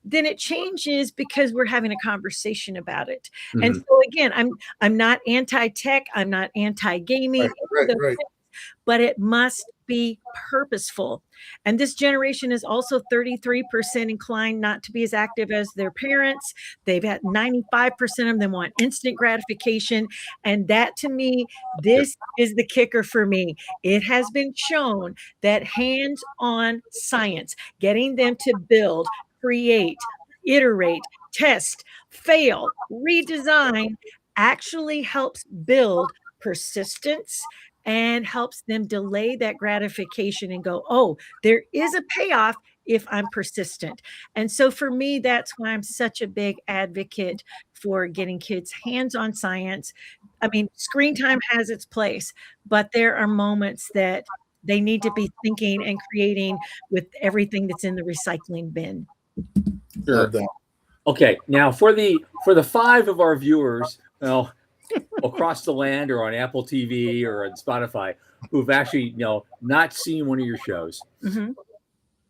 Then it changes because we're having a conversation about it. Mm-hmm. And so again, I'm not anti-tech. I'm not anti-gaming. Right. But it must be purposeful. And this generation is also 33% inclined not to be as active as their parents. They've had 95% of them want instant gratification. And that, to me, this is the kicker for me. It has been shown that hands-on science, getting them to build, create, iterate, test, fail, redesign, actually helps build persistence and helps them delay that gratification and go, oh, there is a payoff if I'm persistent. And so for me, that's why I'm such a big advocate for getting kids hands-on science. I mean, screen time has its place, but there are moments that they need to be thinking and creating with everything that's in the recycling bin. Sure. Okay, now for the 5 of our viewers, well, across the land or on Apple TV or on Spotify, who've actually, not seen one of your shows. Mm-hmm.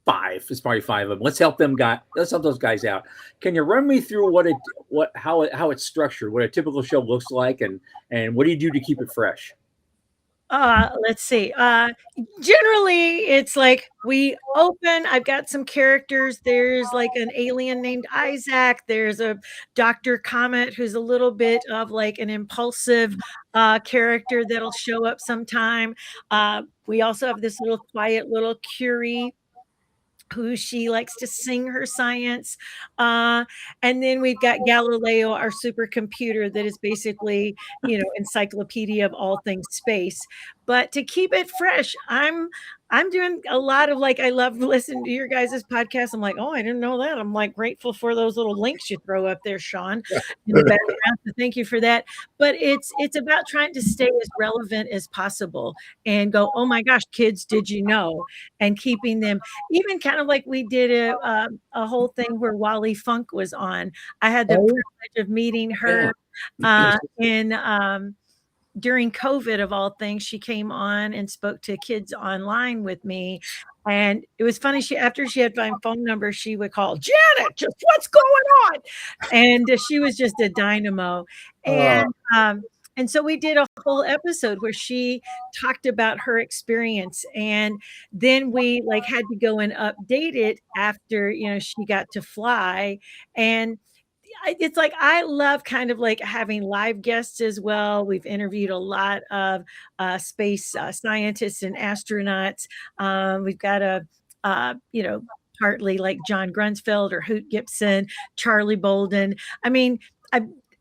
5, it's probably 5 of them. Let's help those guys out. Can you run me through how it's structured, what a typical show looks like, and what do you do to keep it fresh? Let's see. Generally, it's like we open. I've got some characters. There's like an alien named Isaac. There's a Dr. Comet who's a little bit of like an impulsive character that'll show up sometime. We also have this little quiet little Curie who she likes to sing her science. And then we've got Galileo, our supercomputer that is basically, encyclopedia of all things space. But to keep it fresh, I'm doing a lot of like I love listening to your guys' podcast. I'm like, oh, I didn't know that. I'm like grateful for those little links you throw up there, Sean, in the background. So thank you for that. But it's about trying to stay as relevant as possible and go, oh my gosh, kids, did you know? And keeping them even kind of like we did a whole thing where Wally Funk was on. I had the privilege of meeting her in during COVID of all things. She came on and spoke to kids online with me. And it was funny. After she had my phone number, she would call Janet, just what's going on? And she was just a dynamo. And so we did a whole episode where she talked about her experience. And then we like had to go and update it after, she got to fly. And it's like I love kind of like having live guests as well. We've interviewed a lot of space scientists and astronauts. We've got partly like John Grunsfeld or Hoot Gibson, Charlie Bolden. I mean,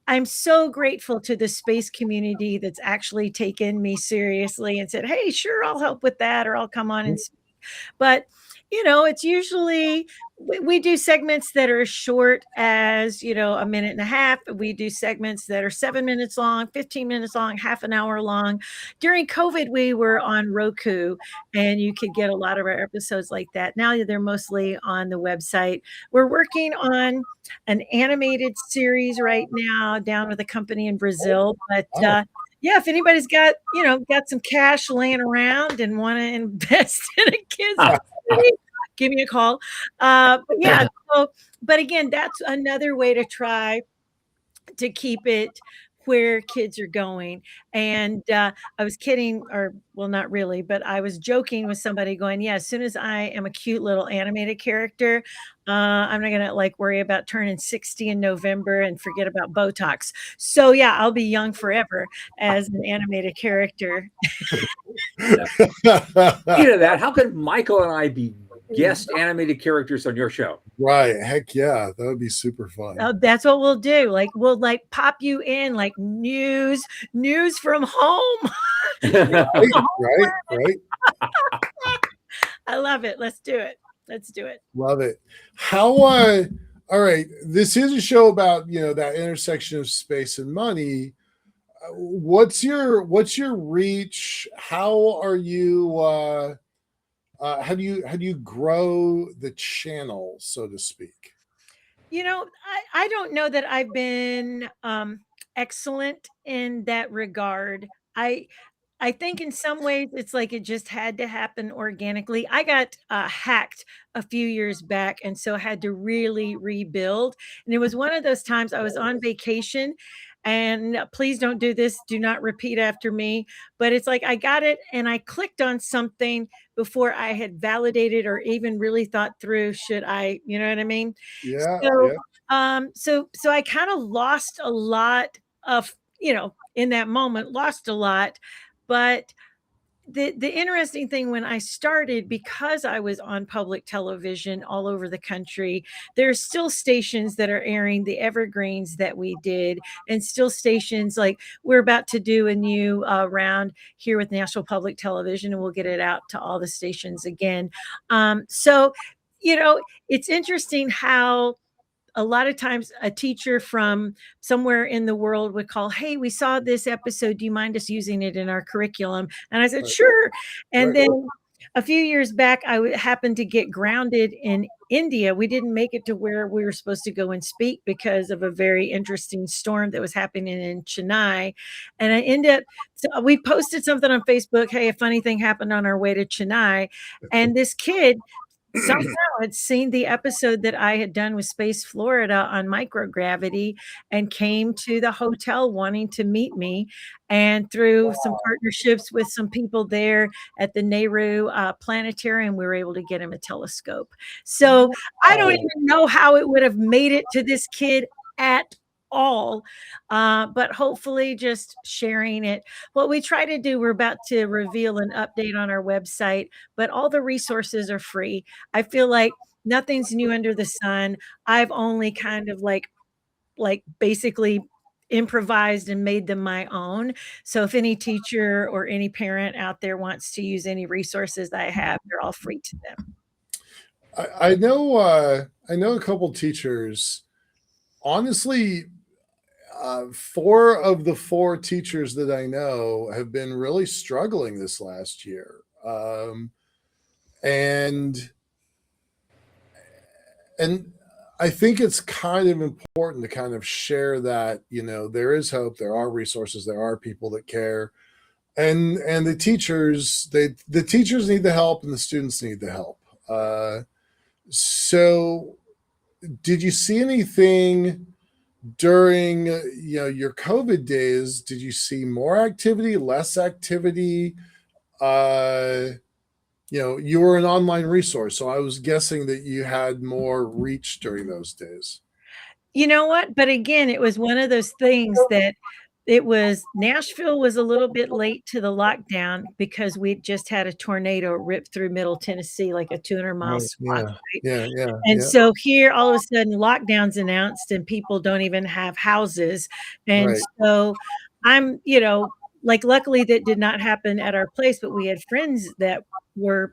I'm so grateful to the space community that's actually taken me seriously and said, hey, sure, I'll help with that, or I'll come on and speak. But it's usually we do segments that are as short as, a minute and a half. We do segments that are 7 minutes long, 15 minutes long, half an hour long. During COVID, we were on Roku and you could get a lot of our episodes like that. Now they're mostly on the website. We're working on an animated series right now down with a company in Brazil. But yeah, if anybody's got some cash laying around and want to invest in a kid's movie, give me a call. But again, that's another way to try to keep it where kids are going. And I was kidding, or well, not really, but I was joking with somebody going, yeah, as soon as I am a cute little animated character, I'm not gonna like worry about turning 60 in November and forget about Botox. So yeah, I'll be young forever as an animated character. Speaking of that, how could Michael and I be guest animated characters on your show? Right. Heck yeah. That would be super fun. That's what we'll do. Like we'll like pop you in like news from home. Right. I love it. Let's do it. Love it. How all right. This is a show about, that intersection of space and money. What's your reach? How are you how do you grow the channel, so to speak? I don't know that I've been excellent in that regard. I think in some ways it's like it just had to happen organically. I got hacked a few years back and so had to really rebuild. And it was one of those times I was on vacation and please don't do this. Do not repeat after me. But it's like I got it and I clicked on something before I had validated or even really thought through, should I, you know what I mean? Yeah. So I kind of lost a lot of, in that moment, lost a lot. But the interesting thing when I started, because I was on public television all over the country, there's still stations that are airing the evergreens that we did, and still stations like we're about to do a new round here with National Public Television, and we'll get it out to all the stations again. So, it's interesting how a lot of times a teacher from somewhere in the world would call, hey, we saw this episode. Do you mind us using it in our curriculum? And I said, sure. And then a few years back, I happened to get grounded in India. We didn't make it to where we were supposed to go and speak because of a very interesting storm that was happening in Chennai. And I ended up, so we posted something on Facebook, hey, a funny thing happened on our way to Chennai. And this kid somehow had seen the episode that I had done with Space Florida on microgravity and came to the hotel wanting to meet me. And through some partnerships with some people there at the Nehru Planetarium, we were able to get him a telescope. So I don't even know how it would have made it to this kid at all, but hopefully just sharing it. What we try to do, we're about to reveal an update on our website, but all the resources are free. I feel like nothing's new under the sun. I've only kind of like basically improvised and made them my own. So if any teacher or any parent out there wants to use any resources I have, they're all free to them. I know a couple teachers. Honestly, 4 of the 4 teachers that I know have been really struggling this last year. And I think it's kind of important to kind of share that, there is hope, there are resources, there are people that care. And the teachers, the teachers need the help and the students need the help. So did you see anything during your COVID days? Did you see more activity, less activity? You were an online resource, so I was guessing that you had more reach during those days. You know what? But again, it was one of those things that Nashville was a little bit late to the lockdown because we just had a tornado rip through Middle Tennessee, like a 200-mile swath, right? And so here, all of a sudden, lockdown's announced and people don't even have houses. And so I'm, like, luckily that did not happen at our place, but we had friends that were,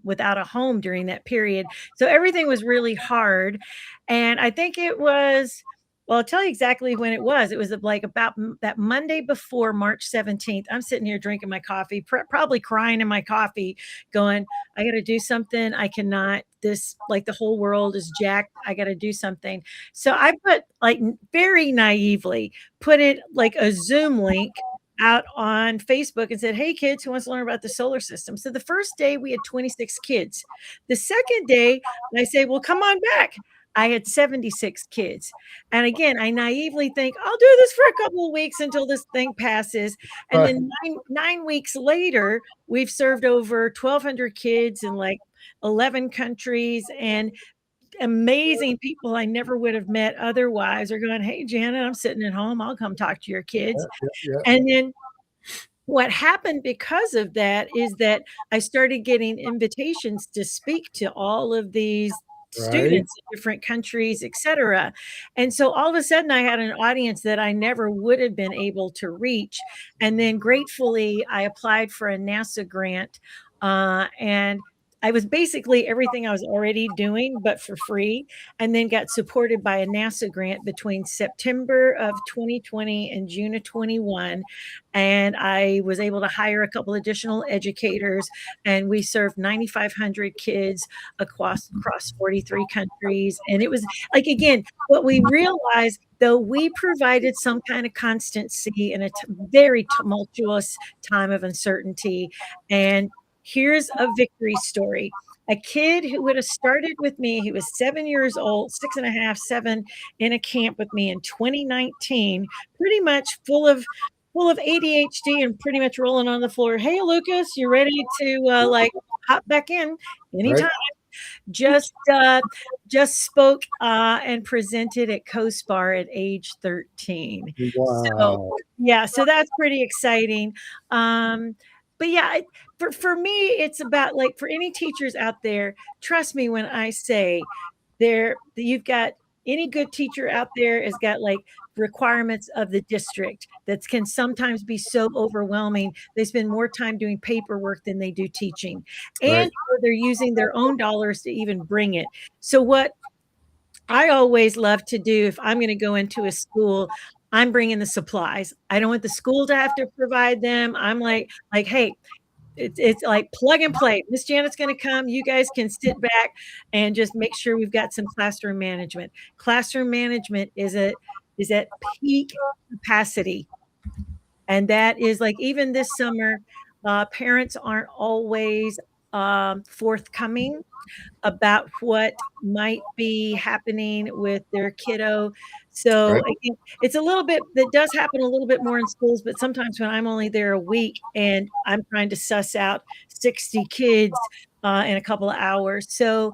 without a home during that period. So everything was really hard. And I think it was, well, I'll tell you exactly when it was. It was like about that Monday before March 17th. I'm sitting here drinking my coffee, probably crying in my coffee, going, I got to do something. I cannot, this, like, the whole world is jacked. I got to do something. So I put, like, very naively, put it like a Zoom link out on Facebook and said, hey, kids, who wants to learn about the solar system? So the first day we had 26 kids. The second day, I say, well, come on back. I had 76 kids. And again, I naively think, I'll do this for a couple of weeks until this thing passes. And then nine weeks later, we've served over 1,200 kids in like 11 countries, and amazing people I never would have met otherwise are going, hey, Janet, I'm sitting at home. I'll come talk to your kids. And then what happened because of that is that I started getting invitations to speak to all of these students in different countries, etc. And so all of a sudden I had an audience that I never would have been able to reach. And then gratefully I applied for a NASA grant, and I was basically everything I was already doing, but for free, and then got supported by a NASA grant between September of 2020 and June of 21. And I was able to hire a couple additional educators, and we served 9,500 kids across 43 countries. And it was like, again, what we realized, though we provided some kind of constancy in a very tumultuous time of uncertainty. And here's a victory story. A kid who would have started with me, he was 7 years old, 6.5, 7, in a camp with me in 2019, pretty much full of ADHD and pretty much rolling on the floor. Hey, Lucas, you ready to like hop back in anytime? Just spoke and presented at CoSpar at age 13. Wow. So that's pretty exciting. But yeah, for me, it's about, like, for any teachers out there, trust me when I say you've got any good teacher out there has got like requirements of the district that can sometimes be so overwhelming. They spend more time doing paperwork than they do teaching, and they're using their own dollars to even bring it. So what I always love to do, if I'm going to go into a school, I'm bringing the supplies. I don't want the school to have to provide them. I'm like, hey, it's like plug and play. Miss Janet's going to come. You guys can sit back and just make sure we've got some classroom management. Classroom management is at peak capacity. And that is like, even this summer, parents aren't always forthcoming about what might be happening with their kiddo. So Right. I think it's a little bit that does happen a little bit more in schools, but sometimes when I'm only there a week and I'm trying to suss out 60 kids in a couple of hours. So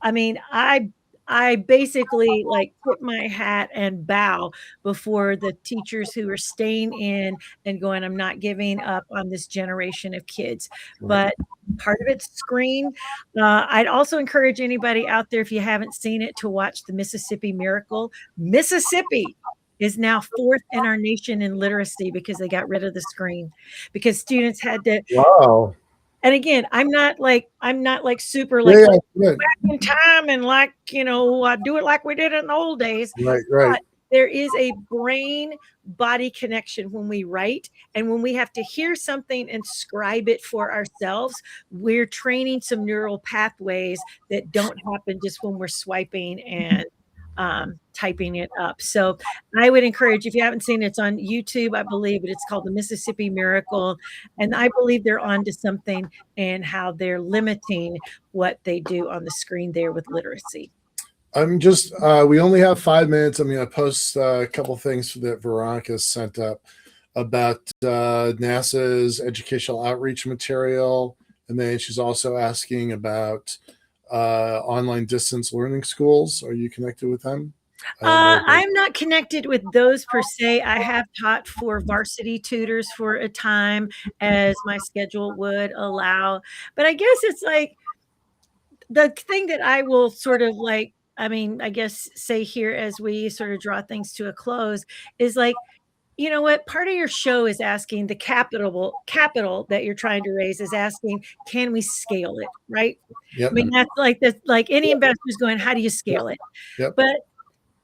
I mean, I basically like tip my hat and bow before the teachers who are staying in and going, I'm not giving up on this generation of kids. Right. But part of it's screen. I'd also encourage anybody out there, if you haven't seen it, to watch the Mississippi Miracle. Mississippi is now fourth in our nation in literacy because they got rid of the screen because students had to. Wow. And again, I'm not like super Yeah, like yeah, yeah. in time and like, do it like we did it in the old days. Right, right. But there is a brain body connection when we write. And when we have to hear something and scribe it for ourselves, we're training some neural pathways that don't happen just when we're swiping and typing it up. So I would encourage, if you haven't seen it, it's on YouTube, I believe, but it's called the Mississippi Miracle. And I believe they're onto something and how they're limiting what they do on the screen there with literacy. I'm just, we only have 5 minutes. I'm going to post a couple things that Veronica sent up about NASA's educational outreach material. And then she's also asking about online distance learning schools. Are you connected with them? I'm not connected with those per se. I have taught for varsity tutors for a time as my schedule would allow. But I guess it's like the thing that I will sort of like, I mean, I guess say here as we sort of draw things to a close is like, you know what? Part of your show is asking the capital that you're trying to raise is asking, can we scale it? Right. I Yep. mean, that's like any investor's going, how do you scale it? Yep. But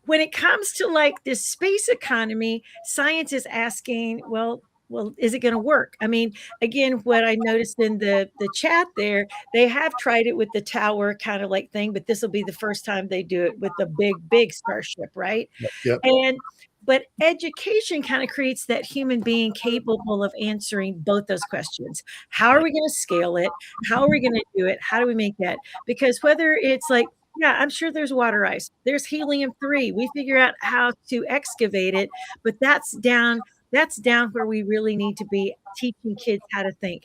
when it comes to like this space economy, science is asking, well, is it going to work? I mean, again, what I noticed in the chat there, they have tried it with the tower kind of like thing, but this will be the first time they do it with the big starship, right? Yep. And but education kind of creates that human being capable of answering both those questions. How are we going to scale it? How are we going to do it? How do we make that? Because whether it's like, yeah, I'm sure there's water ice. There's helium-3. We figure out how to excavate it, but that's down where we really need to be teaching kids how to think.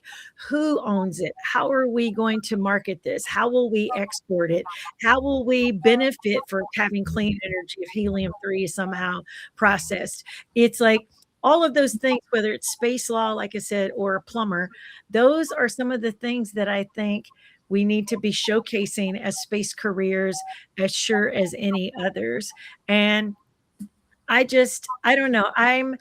Who owns it? How are we going to market this? How will we export it? How will we benefit for having clean energy if helium-3 is somehow processed? It's like all of those things, whether it's space law, like I said, or a plumber, those are some of the things that I think we need to be showcasing as space careers as sure as any others. And I don't know. I'm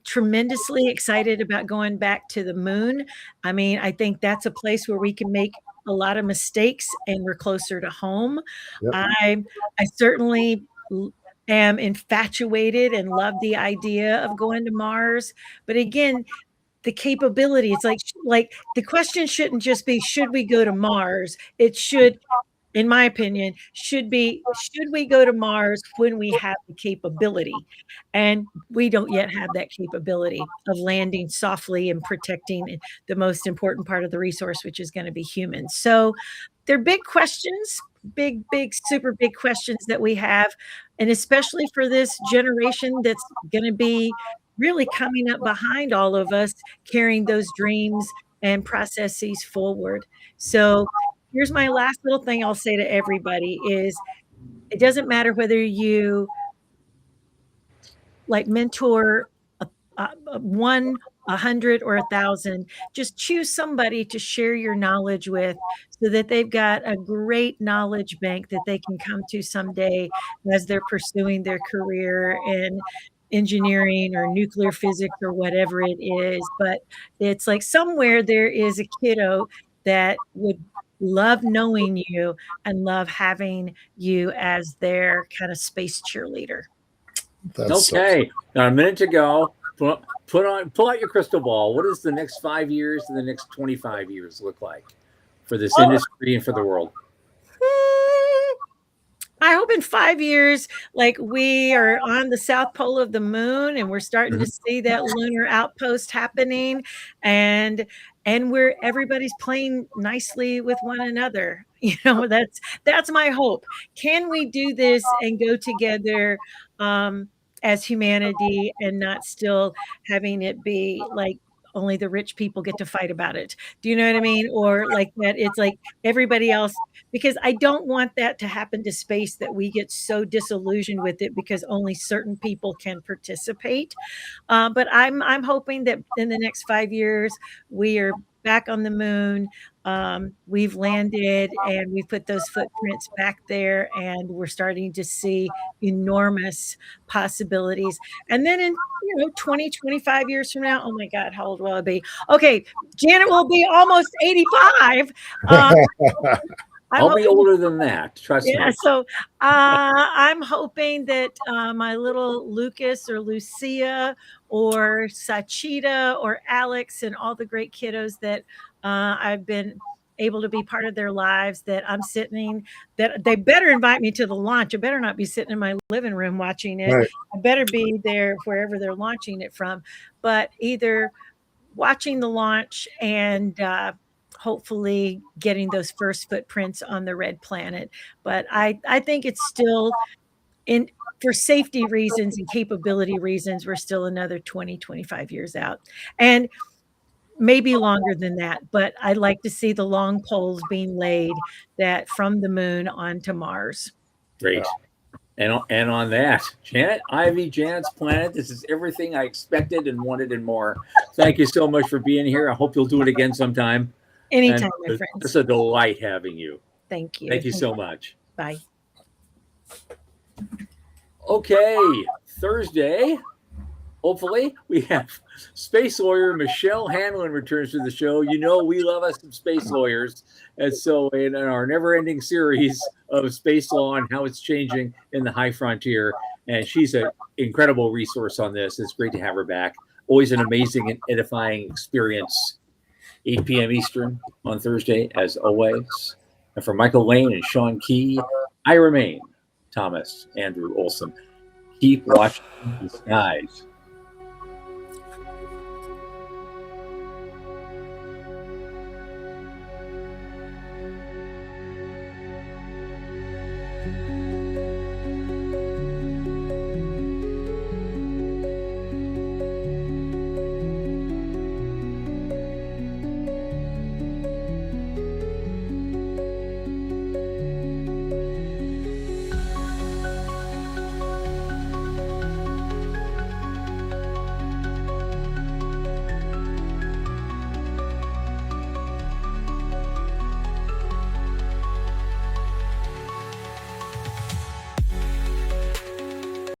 tremendously excited about going back to the moon. I mean, I think that's a place where we can make a lot of mistakes and we're closer to home. Yep. I certainly am infatuated and love the idea of going to Mars. But again, the capability, it's like the question shouldn't just be, should we go to Mars? It should, in my opinion, should be, should we go to Mars when we have the capability? And we don't yet have that capability of landing softly and protecting the most important part of the resource, which is going to be humans. So they're big questions, big, super big questions that we have. And especially for this generation that's going to be really coming up behind all of us, carrying those dreams and processes forward. So here's my last little thing I'll say to everybody is it doesn't matter whether you like mentor one, 100, or 1,000. Just choose somebody to share your knowledge with so that they've got a great knowledge bank that they can come to someday as they're pursuing their career in engineering or nuclear physics or whatever it is. But it's like somewhere there is a kiddo that would love knowing you and love having you as their kind of space cheerleader. That's Okay, got a minute to go. Pull out your crystal ball. What does the next 5 years and the next 25 years look like for this industry and for the world? I hope in 5 years, like, we are on the south pole of the moon and we're starting to Mhm. see that lunar outpost happening, and where everybody's playing nicely with one another. That's my hope. Can we do this and go together, as humanity and not still having it be, like, only the rich people get to fight about it? Do you know what I mean? Or, like, that it's like everybody else, because I don't want that to happen to space, that we get so disillusioned with it because only certain people can participate. But I'm hoping that in the next 5 years, we are back on the moon. We've landed and we've put those footprints back there, and we're starting to see enormous possibilities. And then in 20, 25 years from now, oh my God, how old will I be? Okay, Janet will be almost 85. Um, I'm I'll be hoping, older than that. Trust yeah, me. so, I'm hoping that, my little Lucas or Lucia or Sachita or Alex and all the great kiddos that, I've been able to be part of their lives, that they better invite me to the launch. I better not be sitting in my living room watching it. Right. I better be there wherever they're launching it from, but either watching the launch and, hopefully getting those first footprints on the red planet. But I think it's still in, for safety reasons and capability reasons, we're still another 20, 25 years out. And maybe longer than that, but I'd like to see the long poles being laid, that from the moon onto Mars. Great. And on that, Janet Ivy, Janet's Planet. This is everything I expected and wanted and more. Thank you so much for being here. I hope you'll do it again sometime. And Anytime, my it's friends. a delight having you. Thank Thank you. you so much. Bye. Okay, Thursday. Hopefully, we have space lawyer Michelle Hanlon returns to the show. You know, we love us some space lawyers. And so, in our never ending series of space law and how it's changing in the high frontier, and she's an incredible resource on this. It's great to have her back. Always an amazing and edifying experience. 8 p.m. Eastern on Thursday, as always. And for Michael Lane and Sean Key, I remain Thomas Andrew Olson. Keep watching the skies.